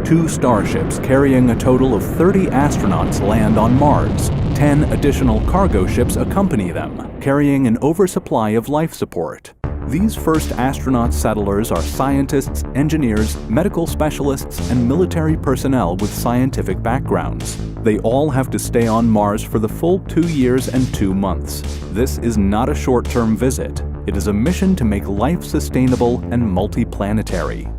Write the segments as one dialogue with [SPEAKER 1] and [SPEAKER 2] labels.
[SPEAKER 1] 2 starships carrying a total of 30 astronauts land on Mars. 10 additional cargo ships accompany them, carrying an oversupply of life support. These first astronaut settlers are scientists, engineers, medical specialists, and military personnel with scientific backgrounds. They all have to stay on Mars for the full 2 years and 2 months. This is not a short-term visit. It is a mission to make life sustainable and multiplanetary.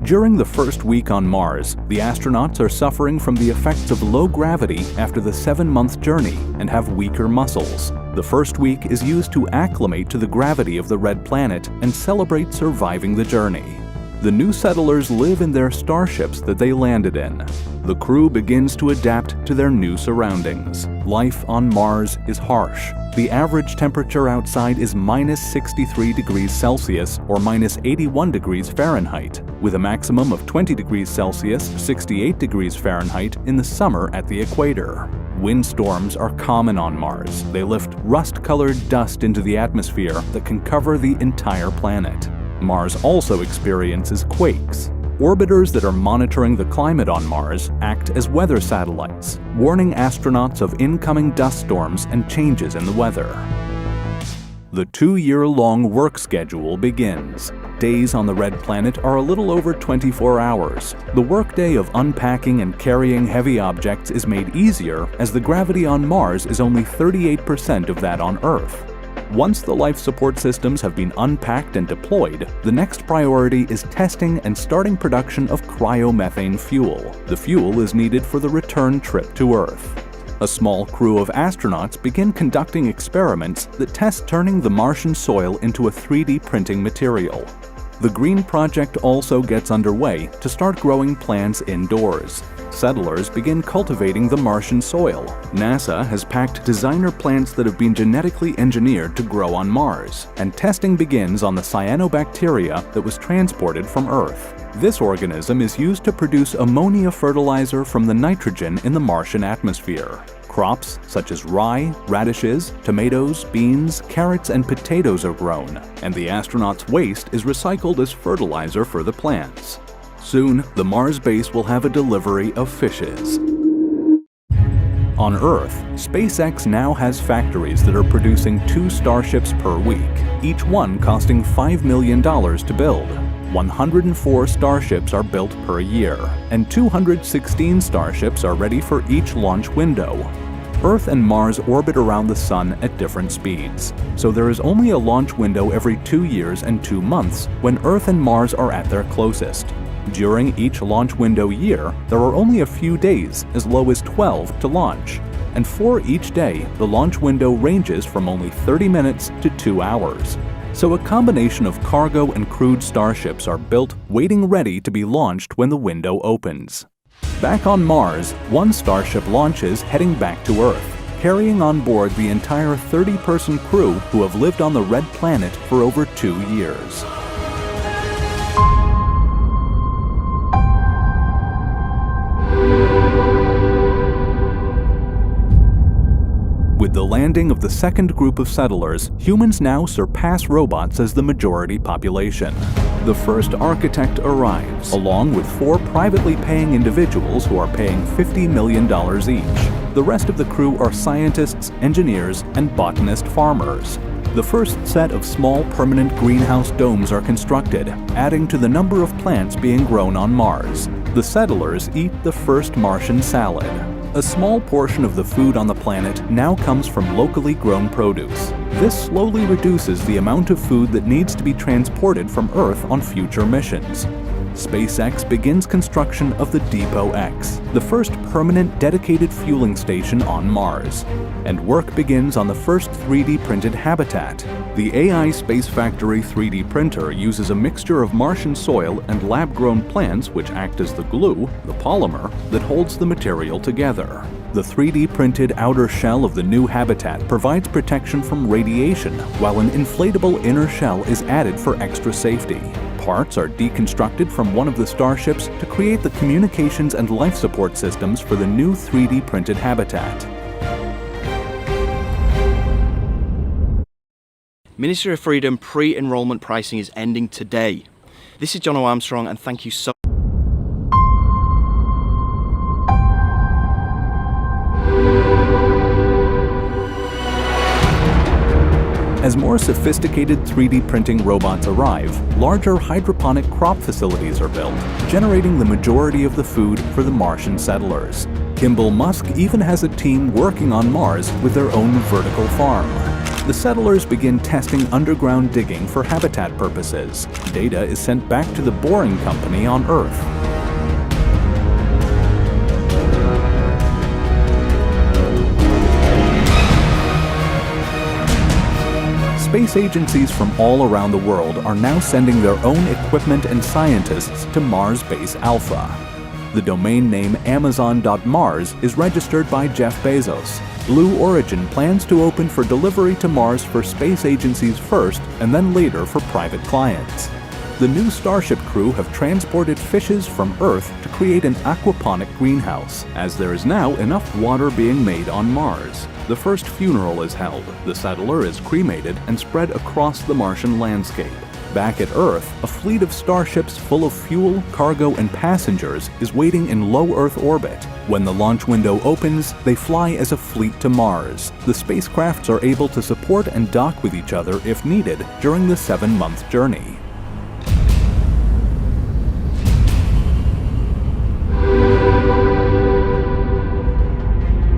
[SPEAKER 1] During the first week on Mars, the astronauts are suffering from the effects of low gravity after the 7-month journey and have weaker muscles. The first week is used to acclimate to the gravity of the red planet and celebrate surviving the journey. The new settlers live in their starships that they landed in. The crew begins to adapt to their new surroundings. Life on Mars is harsh. The average temperature outside is minus 63 degrees Celsius or minus 81 degrees Fahrenheit, with a maximum of 20 degrees Celsius, 68 degrees Fahrenheit in the summer at the equator. Windstorms are common on Mars. They lift rust-colored dust into the atmosphere that can cover the entire planet. Mars also experiences quakes. Orbiters that are monitoring the climate on Mars act as weather satellites, warning astronauts of incoming dust storms and changes in the weather. The 2-year-long work schedule begins. Days on the red planet are a little over 24 hours. The workday of unpacking and carrying heavy objects is made easier as the gravity on Mars is only 38% of that on Earth. Once the life support systems have been unpacked and deployed, the next priority is testing and starting production of cryomethane fuel. The fuel is needed for the return trip to Earth. A small crew of astronauts begin conducting experiments that test turning the Martian soil into a 3D printing material. The Green Project also gets underway to start growing plants indoors. Settlers begin cultivating the Martian soil. NASA has packed designer plants that have been genetically engineered to grow on Mars, and testing begins on the cyanobacteria that was transported from Earth. This organism is used to produce ammonia fertilizer from the nitrogen in the Martian atmosphere. Crops such as rye, radishes, tomatoes, beans, carrots, and potatoes are grown, and the astronauts' waste is recycled as fertilizer for the plants. Soon, the Mars base will have a delivery of fishes. On Earth, SpaceX now has factories that are producing 2 starships per week, each one costing $5 million to build. 104 starships are built per year, and 216 starships are ready for each launch window. Earth and Mars orbit around the Sun at different speeds, so there is only a launch window every 2 years and 2 months when Earth and Mars are at their closest. During each launch window year, there are only a few days, as low as 12, to launch. And for each day, the launch window ranges from only 30 minutes to 2 hours. So a combination of cargo and crewed starships are built, waiting ready to be launched when the window opens. Back on Mars, one starship launches heading back to Earth, carrying on board the entire 30-person crew who have lived on the red planet for over 2 years. With the landing of the second group of settlers, humans now surpass robots as the majority population. The first architect arrives, along with 4 privately paying individuals who are paying $50 million each. The rest of the crew are scientists, engineers, and botanist farmers. The first set of small permanent greenhouse domes are constructed, adding to the number of plants being grown on Mars. The settlers eat the first Martian salad. A small portion of the food on the planet now comes from locally grown produce. This slowly reduces the amount of food that needs to be transported from Earth on future missions. SpaceX begins construction of the Depot X, the first permanent dedicated fueling station on Mars. And work begins on the first 3D printed habitat. The AI Space Factory 3D printer uses a mixture of Martian soil and lab-grown plants which act as the glue, the polymer, that holds the material together. The 3D printed outer shell of the new habitat provides protection from radiation, while an inflatable inner shell is added for extra safety. Parts are deconstructed from one of the starships to create the communications and life support systems for the new 3D printed habitat.
[SPEAKER 2] Ministry of Freedom pre-enrollment pricing is ending today. This is John Armstrong, and thank you so much.
[SPEAKER 1] As more sophisticated 3D printing robots arrive, larger hydroponic crop facilities are built, generating the majority of the food for the Martian settlers. Kimball Musk even has a team working on Mars with their own vertical farm. The settlers begin testing underground digging for habitat purposes. Data is sent back to the Boring Company on Earth. Space agencies from all around the world are now sending their own equipment and scientists to Mars Base Alpha. The domain name Amazon.Mars is registered by Jeff Bezos. Blue Origin plans to open for delivery to Mars for space agencies first and then later for private clients. The new Starship crew have transported fishes from Earth to create an aquaponic greenhouse, as there is now enough water being made on Mars. The first funeral is held, the settler is cremated and spread across the Martian landscape. Back at Earth, a fleet of starships full of fuel, cargo, and passengers is waiting in low Earth orbit. When the launch window opens, they fly as a fleet to Mars. The spacecrafts are able to support and dock with each other if needed during the 7-month journey.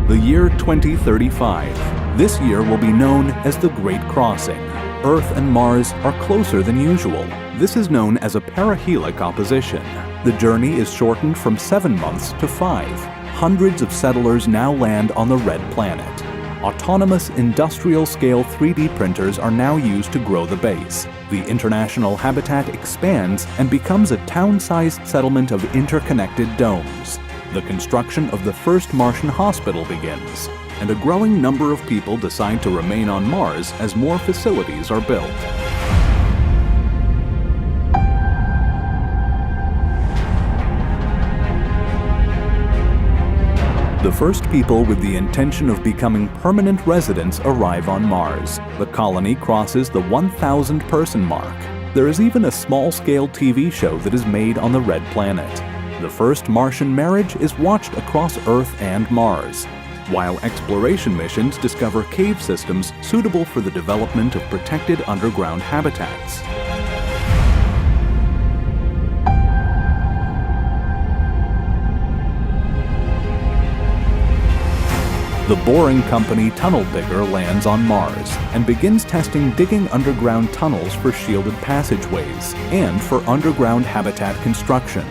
[SPEAKER 1] The year 2035. This year will be known as the Great Crossing. Earth and Mars are closer than usual. This is known as a perihelic opposition. The journey is shortened from 7 months to 5. Hundreds of settlers now land on the red planet. Autonomous industrial-scale 3D printers are now used to grow the base. The international habitat expands and becomes a town-sized settlement of interconnected domes. The construction of the first Martian hospital begins, and a growing number of people decide to remain on Mars as more facilities are built. The first people with the intention of becoming permanent residents arrive on Mars. The colony crosses the 1,000-person mark. There is even a small-scale TV show that is made on the red planet. The first Martian marriage is watched across Earth and Mars, while exploration missions discover cave systems suitable for the development of protected underground habitats. The Boring Company tunnel digger lands on Mars and begins testing digging underground tunnels for shielded passageways and for underground habitat construction.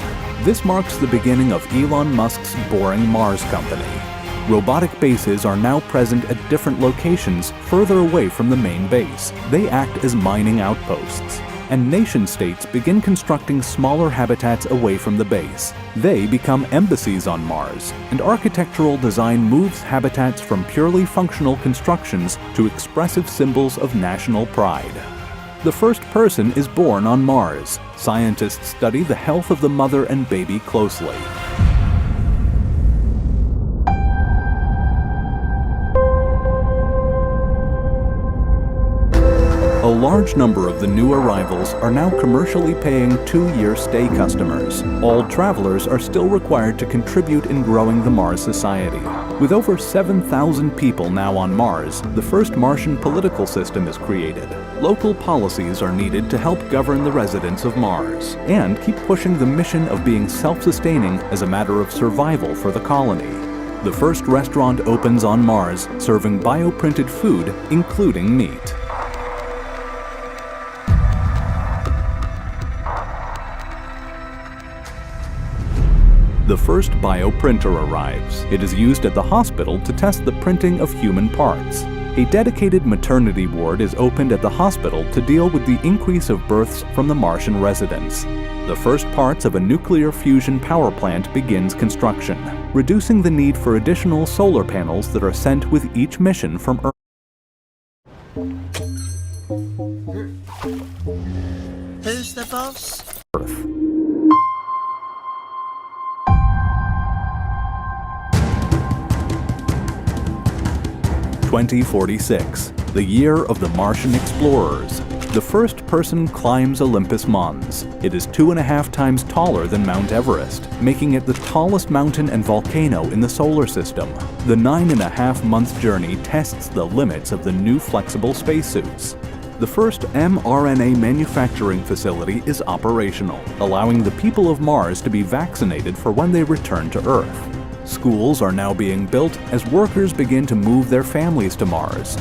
[SPEAKER 1] This marks the beginning of Elon Musk's Boring Mars Company. Robotic bases are now present at different locations further away from the main base. They act as mining outposts. And nation-states begin constructing smaller habitats away from the base. They become embassies on Mars, and architectural design moves habitats from purely functional constructions to expressive symbols of national pride. The first person is born on Mars. Scientists study the health of the mother and baby closely. A large number of the new arrivals are now commercially paying 2-year stay customers. All travelers are still required to contribute in growing the Mars society. With over 7,000 people now on Mars, the first Martian political system is created. Local policies are needed to help govern the residents of Mars and keep pushing the mission of being self-sustaining as a matter of survival for the colony. The first restaurant opens on Mars, serving bioprinted food, including meat. The first bioprinter arrives. It is used at the hospital to test the printing of human parts. A dedicated maternity ward is opened at the hospital to deal with the increase of births from the Martian residents. The first parts of a nuclear fusion power plant begins construction, reducing the need for additional solar panels that are sent with each mission from Earth.
[SPEAKER 3] Who's the boss?
[SPEAKER 1] 2046, the year of the Martian explorers. The first person climbs Olympus Mons. It is 2.5 times taller than Mount Everest, making it the tallest mountain and volcano in the solar system. The 9.5-month journey tests the limits of the new flexible spacesuits. The first mRNA manufacturing facility is operational, allowing the people of Mars to be vaccinated for when they return to Earth. Schools are now being built as workers begin to move their families to Mars.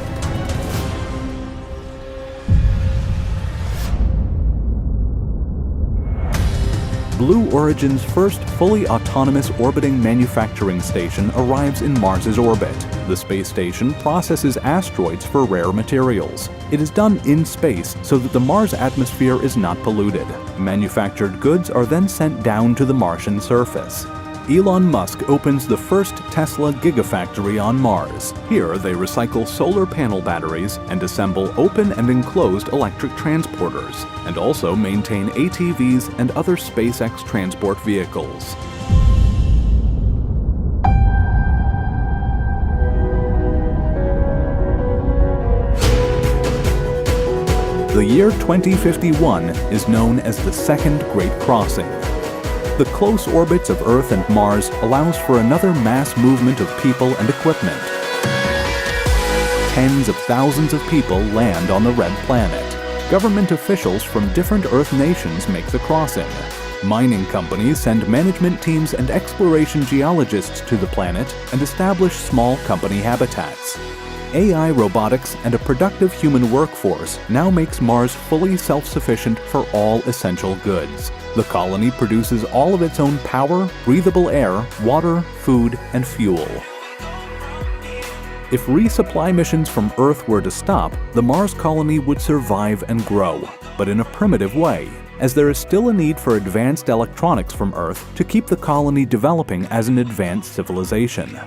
[SPEAKER 1] Blue Origin's first fully autonomous orbiting manufacturing station arrives in Mars's orbit. The space station processes asteroids for rare materials. It is done in space so that the Mars atmosphere is not polluted. Manufactured goods are then sent down to the Martian surface. Elon Musk opens the first Tesla Gigafactory on Mars. Here, they recycle solar panel batteries and assemble open and enclosed electric transporters, and also maintain ATVs and other SpaceX transport vehicles. The year 2051 is known as the Second Great Crossing. The close orbits of Earth and Mars allows for another mass movement of people and equipment. Tens of thousands of people land on the Red Planet. Government officials from different Earth nations make the crossing. Mining companies send management teams and exploration geologists to the planet and establish small company habitats. AI robotics and a productive human workforce now makes Mars fully self-sufficient for all essential goods. The colony produces all of its own power, breathable air, water, food, and fuel. If resupply missions from Earth were to stop, the Mars colony would survive and grow, but in a primitive way, as there is still a need for advanced electronics from Earth to keep the colony developing as an advanced civilization.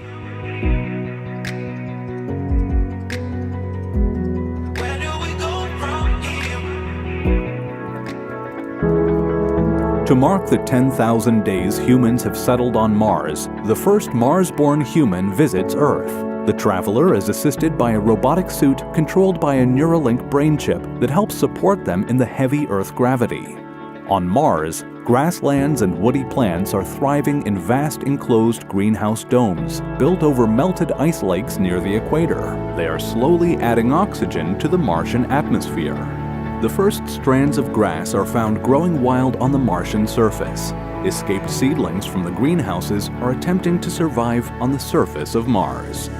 [SPEAKER 1] To mark the 10,000 days humans have settled on Mars, the first Mars-born human visits Earth. The traveler is assisted by a robotic suit controlled by a Neuralink brain chip that helps support them in the heavy Earth gravity. On Mars, grasslands and woody plants are thriving in vast enclosed greenhouse domes built over melted ice lakes near the equator. They are slowly adding oxygen to the Martian atmosphere. The first strands of grass are found growing wild on the Martian surface. Escaped seedlings from the greenhouses are attempting to survive on the surface of Mars.